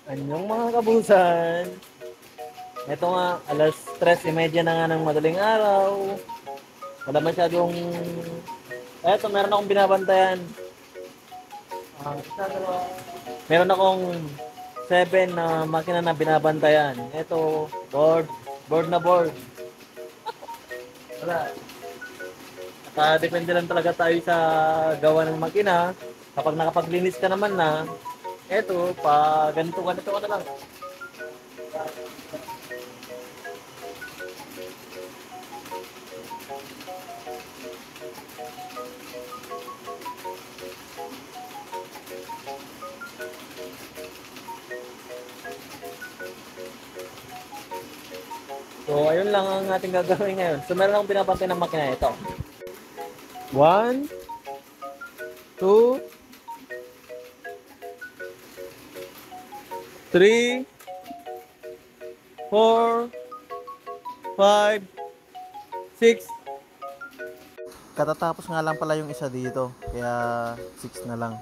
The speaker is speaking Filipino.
Anyong mga kabusan. Ito nga, alas 3:30 na nga ng madaling araw. Wala masyadong... Eto, meron akong binabantayan. Isa, dalawa. Meron akong 7 na makina na binabantayan. Ito, board. Board na board. Wala. Depende lang talaga tayo sa gawa ng makina. Kapag nakapaglinis ka naman na, eto, pa ganito ka na lang. So, ayun lang ang ating gagawin ngayon. So, meron akong pinapantay ng makina. Ito. 1, 2, 3, 4, 5, 6. Katatapos nga lang pala yung isa dito. Kaya 6 na lang.